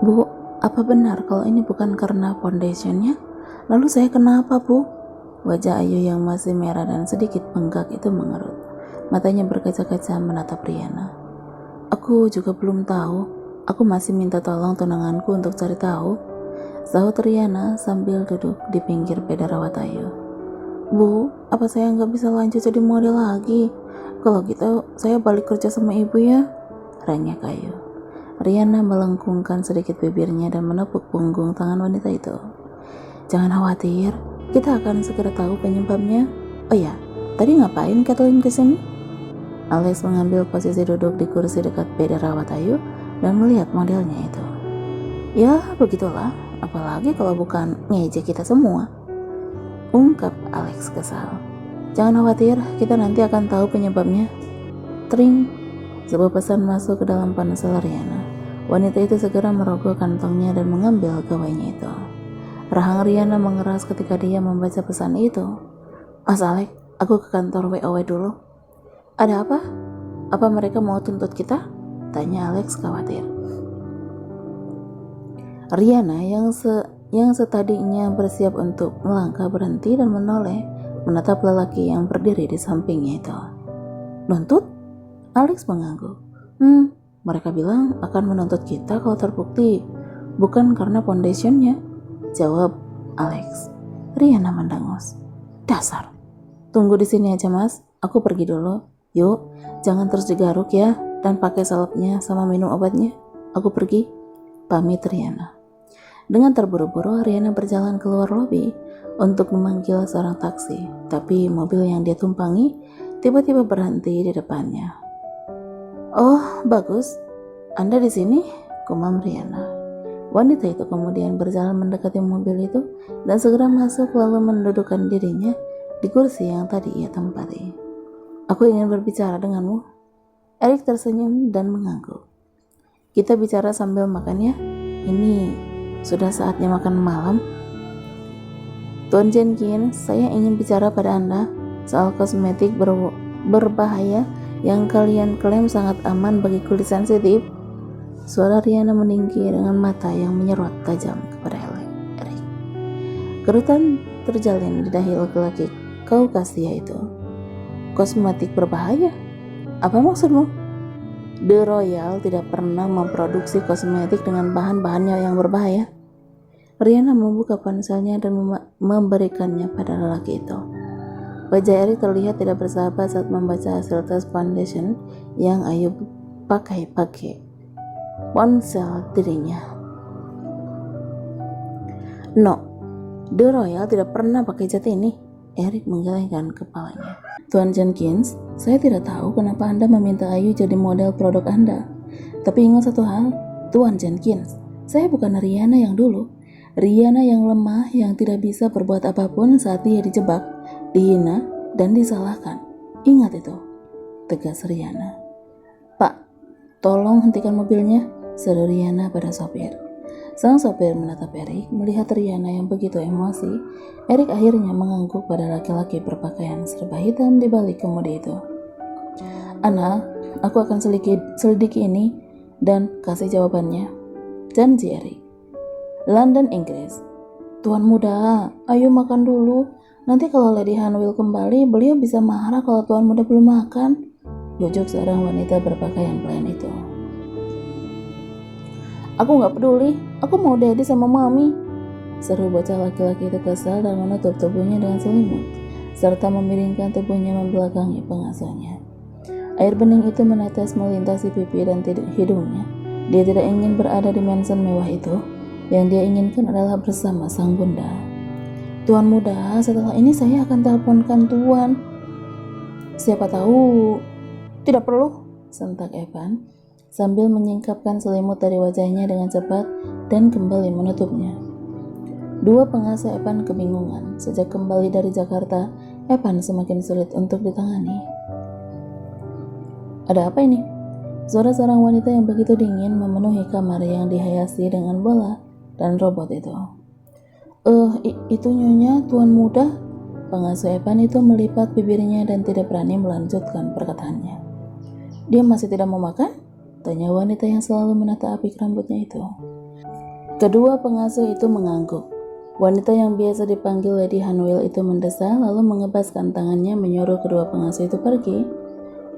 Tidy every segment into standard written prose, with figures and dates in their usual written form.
Bu, apa benar kalau ini bukan karena foundationnya? Lalu saya kenapa, Bu? Wajah Ayu yang masih merah dan sedikit bengkak itu mengerut. Matanya berkaca-kaca menatap Riana. Aku juga belum tahu. Aku masih minta tolong tunanganku untuk cari tahu. Sahut Riana sambil duduk di pinggir beda rawat Ayu. Bu, apa saya nggak bisa lanjut jadi model lagi? Kalau gitu, saya balik kerja sama ibu ya. Ranya Ayu. Riana melengkungkan sedikit bibirnya dan menepuk punggung tangan wanita itu. Jangan khawatir, kita akan segera tahu penyebabnya. Oh ya, tadi ngapain Kathleen kesini? Alex mengambil posisi duduk di kursi dekat beda rawat Ayu dan melihat modelnya itu. Ya, begitulah, apalagi kalau bukan ngejek kita semua, ungkap Alex kesal. Jangan khawatir, kita nanti akan tahu penyebabnya. Tring, sebuah pesan masuk ke dalam ponsel Riana. Wanita itu segera merogoh kantongnya dan mengambil gawainya itu. Rahang Riana mengeras ketika dia membaca pesan itu. Mas Alex, aku ke kantor WOW dulu. Ada apa? Apa mereka mau tuntut kita? Tanya Alex khawatir. Riana yang setadinya bersiap untuk melangkah berhenti dan menoleh menatap lelaki yang berdiri di sampingnya itu. Nuntut? Alex mengangguk. Mereka bilang akan menuntut kita kalau terbukti, bukan karena foundationnya, jawab Alex. Riana mendengus. Dasar. Tunggu di sini aja mas, aku pergi dulu. Yuk, jangan terus digaruk ya, dan pakai salepnya sama minum obatnya. Aku pergi. Pamit Riana. Dengan terburu-buru, Riana berjalan keluar lobi untuk memanggil seorang taksi, tapi mobil yang dia tumpangi tiba-tiba berhenti di depannya. Oh, bagus. Anda di sini? Gumam Riana. Wanita itu kemudian berjalan mendekati mobil itu dan segera masuk lalu mendudukkan dirinya di kursi yang tadi ia tempati. Aku ingin berbicara denganmu. Eric tersenyum dan mengangguk. Kita bicara sambil makan ya. Ini sudah saatnya makan malam. Tuan Jenkins, saya ingin bicara pada Anda soal kosmetik berbahaya yang kalian klaim sangat aman bagi kulit sensitif. Suara Riana meninggi dengan mata yang menyerot tajam kepada Eric. Kerutan terjalin di dahi laki-laki Kaukasia itu. Kosmetik berbahaya? Apa maksudmu? The Royal tidak pernah memproduksi kosmetik dengan bahan-bahannya yang berbahaya. Riana membuka ponselnya dan memberikannya pada lelaki itu. Wajah Eric terlihat tidak bersahabat saat membaca hasil tes foundation yang Ayu pakai ponsel dirinya. No, The Royal tidak pernah pakai cat ini. Eric menggelengkan kepalanya. Tuan Jenkins, saya tidak tahu kenapa Anda meminta Ayu jadi model produk Anda. Tapi ingat satu hal, Tuan Jenkins, saya bukan Riana yang dulu. Riana yang lemah yang tidak bisa berbuat apapun saat dia dijebak, dihina, dan disalahkan. Ingat itu, tegas Riana. Pak, tolong hentikan mobilnya, seru Riana pada sopir. Sang sopir menatap Eric, melihat Riana yang begitu emosi. Eric akhirnya mengangguk pada laki-laki berpakaian serba hitam di balik kemudi itu. Ana, aku akan selidiki ini dan kasih jawabannya. Janji Eric. London, Inggris. Tuan muda, ayo makan dulu. Nanti kalau Lady Hanwil kembali, beliau bisa marah kalau tuan muda belum makan. Bujuk seorang wanita berpakaian pelayan itu. Aku gak peduli, aku mau daddy sama mami. Seru bocah laki-laki itu kesal dan menutup tubuhnya dengan selimut, serta memiringkan tubuhnya membelakangi pengasuhnya. Air bening itu menetes melintasi pipi dan hidungnya. Dia tidak ingin berada di mansion mewah itu. Yang dia inginkan adalah bersama sang bunda. Tuan muda, setelah ini saya akan teleponkan tuan. Siapa tahu. Tidak perlu, sentak Evan sambil menyingkapkan selimut dari wajahnya dengan cepat dan kembali menutupnya. Dua pengasuh Evan kebingungan. Sejak kembali dari Jakarta, Evan semakin sulit untuk ditangani. Ada apa ini? Suara seorang wanita yang begitu dingin memenuhi kamar yang dihiasi dengan bola dan robot itu. Itu nyonya, tuan muda. Pengasuh Evan itu melipat bibirnya dan tidak berani melanjutkan perkataannya. Dia masih tidak mau makan? Tanya wanita yang selalu menata apik rambutnya itu. Kedua pengasuh itu mengangguk. Wanita yang biasa dipanggil Lady Hanwell itu mendesah lalu mengebaskan tangannya menyuruh kedua pengasuh itu pergi.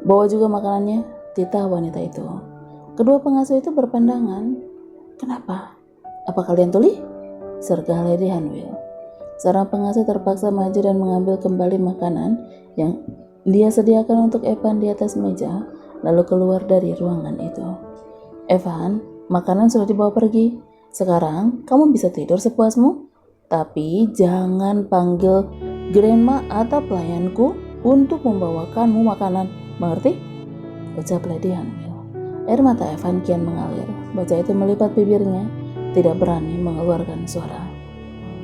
Bawa juga makanannya, titah wanita itu. Kedua pengasuh itu berpandangan. Kenapa? Apa kalian tuli? Sergah Lady Hanwell. Seorang pengasuh terpaksa maju dan mengambil kembali makanan yang dia sediakan untuk Evan di atas meja, lalu keluar dari ruangan itu. Evan, makanan sudah dibawa pergi. Sekarang kamu bisa tidur sepuasmu. Tapi jangan panggil grandma atau pelayanku untuk membawakanmu makanan. Mengerti? Ucap Lady Hanwell. Air mata Evan kian mengalir. Bocah itu melipat bibirnya, tidak berani mengeluarkan suara.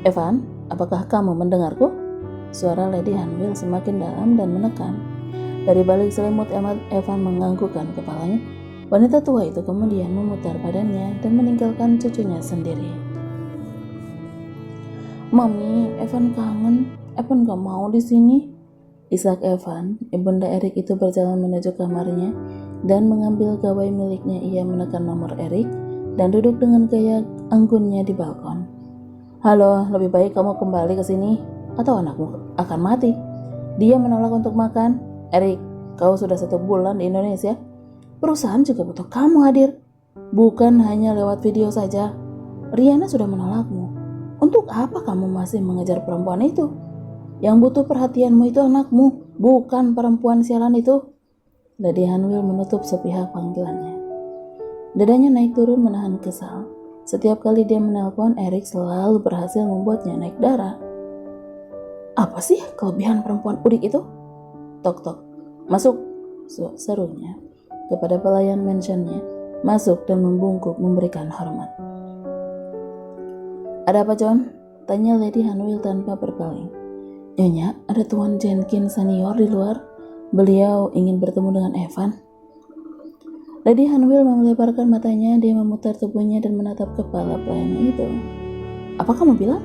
Evan, apakah kamu mendengarku? Suara Lady Hanwell semakin dalam dan menekan. Dari balik selimut Evan menganggukkan kepalanya. Wanita tua itu kemudian memutar badannya dan meninggalkan cucunya sendiri. Mami, Evan kangen. Evan gak mau di sini. Isak Evan, ibunda Erik itu berjalan menuju kamarnya dan mengambil gawai miliknya. Ia menekan nomor Erik dan duduk dengan gaya anggunnya di balkon. Halo, lebih baik kamu kembali ke sini atau anakmu akan mati. Dia menolak untuk makan. Erik, kau sudah 1 bulan di Indonesia. Perusahaan juga butuh kamu hadir. Bukan hanya lewat video saja. Riana sudah menolakmu. Untuk apa kamu masih mengejar perempuan itu? Yang butuh perhatianmu itu anakmu, bukan perempuan sialan itu. Lady Hanwell menutup sepihak panggilannya. Dadanya naik turun menahan kesal. Setiap kali dia menelpon, Erik selalu berhasil membuatnya naik darah. Apa sih kelebihan perempuan udik itu? Tok tok, masuk, serunya kepada pelayan mansionnya. Masuk dan membungkuk memberikan hormat. Ada apa, John? Tanya Lady Hanwell tanpa berpaling. Nyonya, ada Tuan Jenkins senior di luar. Beliau ingin bertemu dengan Evan. Lady Hanwell melebarkan matanya, dia memutar tubuhnya dan menatap kepala pelayannya itu. Apa kamu bilang?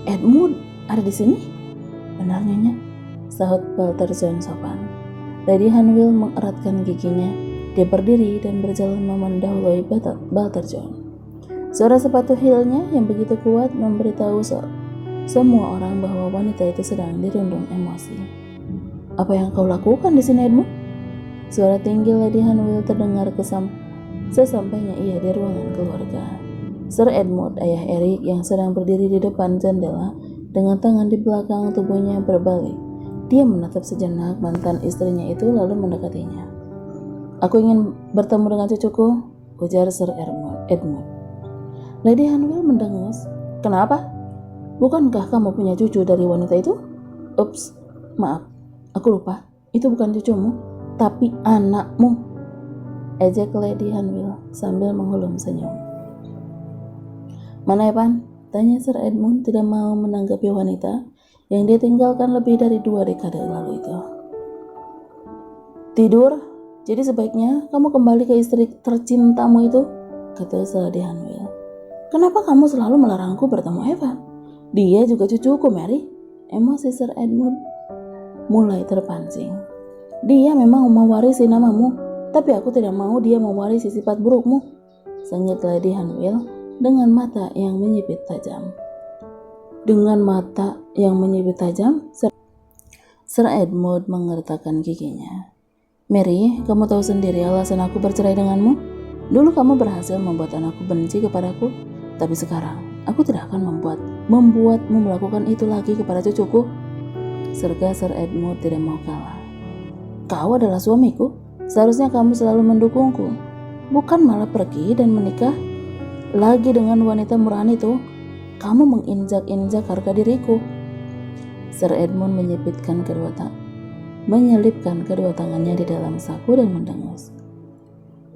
Edmund ada di sini? Benar, Nyonya, sahut Balter John sopan. Lady Hanwell mengeratkan giginya. Dia berdiri dan berjalan mendahului Balter John. Suara sepatu heelnya yang begitu kuat memberitahu semua orang bahwa wanita itu sedang dirundung emosi. Apa yang kau lakukan di sini, Edmund? Suara tinggi Lady Hanwell terdengar sesampainya ia di ruangan keluarga. Sir Edmund, ayah Erik yang sedang berdiri di depan jendela dengan tangan di belakang tubuhnya berbalik. Dia menatap sejenak mantan istrinya itu lalu mendekatinya. Aku ingin bertemu dengan cucuku, ujar Sir Edmund. Lady Hanwell mendengus. Kenapa? Bukankah kamu punya cucu dari wanita itu? Ups, maaf, aku lupa. Itu bukan cucumu, tapi anakmu, ejek Lady Hanwell sambil menghulum senyum. Mana Evan? Tanya Sir Edmund tidak mau menanggapi wanita yang dia tinggalkan lebih dari 2 dekade lalu itu. Tidur? Jadi sebaiknya kamu kembali ke istri tercintamu itu, kata Lady Hanwell. Kenapa kamu selalu melarangku bertemu Evan? Dia juga cucuku, Mary. Emosi Sir Edmund mulai terpancing. Dia memang mewarisi namamu, tapi aku tidak mau dia mewarisi sifat burukmu, sengit Lady Hanwell dengan mata yang menyipit tajam. Dengan mata yang menyipit tajam, Sir Edmund mengertakkan giginya. Mary, kamu tahu sendiri alasan aku bercerai denganmu. Dulu kamu berhasil membuat anakku benci kepadaku, tapi sekarang aku tidak akan membuatmu melakukan itu lagi kepada cucuku. Serga Sir Edmund tidak mau kalah. Kau adalah suamiku, seharusnya kamu selalu mendukungku, bukan malah pergi dan menikah lagi dengan wanita murahan itu. Kamu menginjak-injak harga diriku. Sir Edmund menyelipkan kedua tangannya di dalam saku dan mendengus.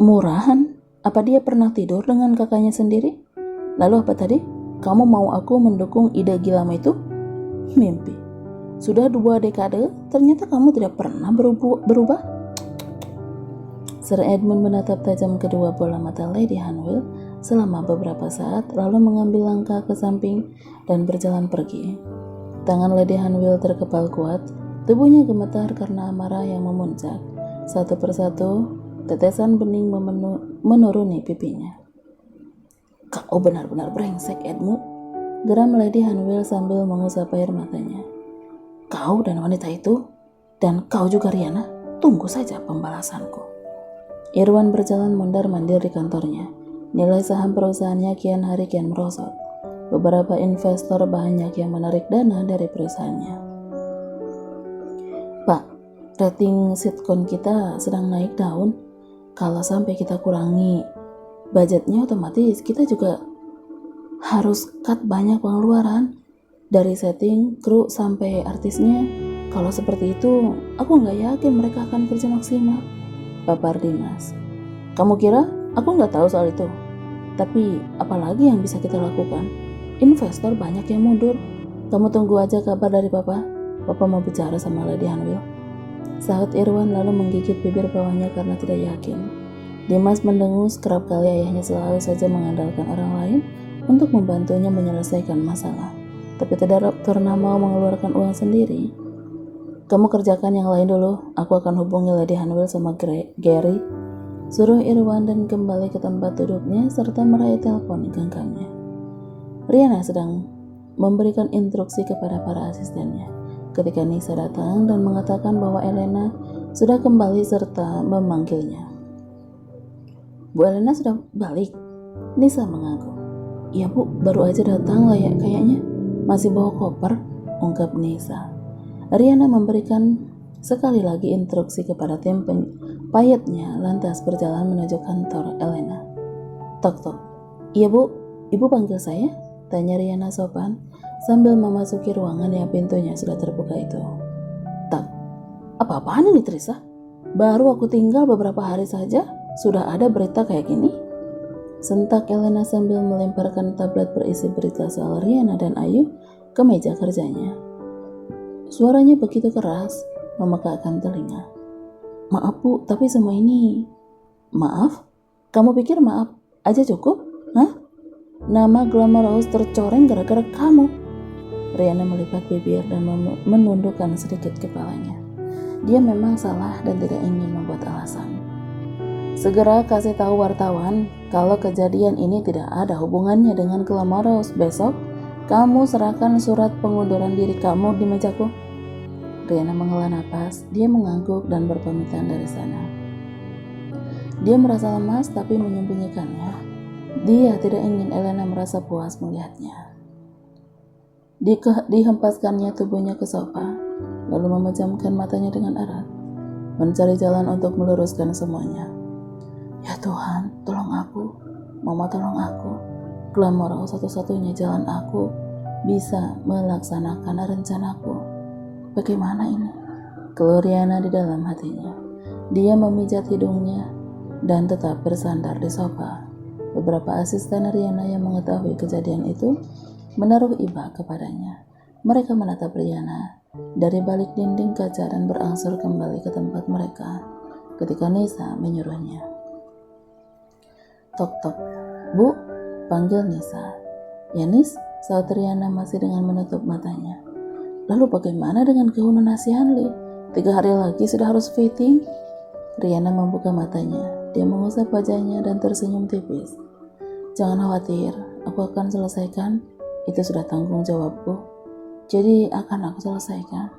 Murahan? Apa dia pernah tidur dengan kakaknya sendiri? Lalu apa tadi? Kamu mau aku mendukung ide gilamu itu? Mimpi. Sudah 2 dekade, ternyata kamu tidak pernah berubah. Sir Edmund menatap tajam kedua bola mata Lady Hanwell selama beberapa saat, lalu mengambil langkah ke samping dan berjalan pergi. Tangan Lady Hanwell terkepal kuat, tubuhnya gemetar karena amarah yang memuncak. Satu persatu, tetesan bening menuruni pipinya. Kau benar-benar brengsek, Edmund, geram Lady Hanwell sambil mengusap air matanya. Kau dan wanita itu, dan kau juga Riana, tunggu saja pembalasanku. Irwan berjalan mondar-mandir di kantornya. Nilai saham perusahaannya kian hari kian merosot. Beberapa investor banyak yang menarik dana dari perusahaannya. Pak, rating sitcom kita sedang naik daun. Kalau sampai kita kurangi budgetnya, otomatis kita juga harus cut banyak pengeluaran. Dari setting, kru, sampai artisnya. Kalau seperti itu, aku nggak yakin mereka akan kerja maksimal, papar Dimas. Kamu kira aku nggak tahu soal itu? Tapi apalagi yang bisa kita lakukan? Investor banyak yang mundur. Kamu tunggu aja kabar dari papa. Papa mau bicara sama Lady Hanwell, sahut Irwan lalu menggigit bibir bawahnya karena tidak yakin. Dimas mendengus, kerap kali ayahnya selalu saja mengandalkan orang lain untuk membantunya menyelesaikan masalah, tapi tidak pernah mau mengeluarkan uang sendiri. Kamu kerjakan yang lain dulu, aku akan hubungi Lady Hanwell sama Gary, suruh Irwan dan kembali ke tempat duduknya serta meraih telepon genggamnya. Riana sedang memberikan instruksi kepada para asistennya ketika Nisa datang dan mengatakan bahwa Elena sudah kembali serta memanggilnya. Bu Elena sudah balik? Nisa mengangguk. Iya bu, baru aja datang kayaknya. Masih bawa koper, ungkap Nisa. Riana memberikan sekali lagi instruksi kepada tim payetnya lantas berjalan menuju kantor Elena. Tok tok. Iya bu, ibu panggil saya? Tanya Riana sopan sambil memasuki ruangan yang pintunya sudah terbuka itu. Tak, apa-apaan ini Trisa? Baru aku tinggal beberapa hari saja, sudah ada berita kayak gini? Sentak Elena sambil melemparkan tablet berisi berita soal Riana dan Ayu ke meja kerjanya. Suaranya begitu keras, memekakkan telinga. Maaf bu, tapi semua ini... Maaf? Kamu pikir maaf aja cukup? Hah? Nama Glamorous tercoreng gara-gara kamu. Riana melipat bibir dan menundukkan sedikit kepalanya. Dia memang salah dan tidak ingin membuat alasan. Segera kasih tahu wartawan kalau kejadian ini tidak ada hubungannya dengan Glamorous. Besok kamu serahkan surat pengunduran diri kamu di mejaku. Riana menghela napas, dia mengangguk dan berpamitan dari sana. Dia merasa lemas tapi menyembunyikannya. Dia tidak ingin Elena merasa puas melihatnya. Dihempaskannya tubuhnya ke sofa, lalu memejamkan matanya dengan erat, mencari jalan untuk meluruskan semuanya. Ya Tuhan, tolong aku. Mama tolong aku. Glamorous satu-satunya jalan aku bisa melaksanakan rencanaku. Bagaimana ini? Keluh Riana di dalam hatinya. Dia memijat hidungnya dan tetap bersandar di sofa. Beberapa asisten Riana yang mengetahui kejadian itu menaruh iba kepadanya. Mereka menatap Riana dari balik dinding kaca dan berangsur kembali ke tempat mereka ketika Nisa menyuruhnya. Tok tok. Bu, panggil Nisa. Ya Nis, saat Riana masih dengan menutup matanya. Lalu bagaimana dengan kehunan Nasi Hanli? 3 hari lagi sudah harus fitting. Riana membuka matanya. Dia mengusap wajahnya dan tersenyum tipis. Jangan khawatir, aku akan selesaikan. Itu sudah tanggung jawabku. Jadi akan aku selesaikan.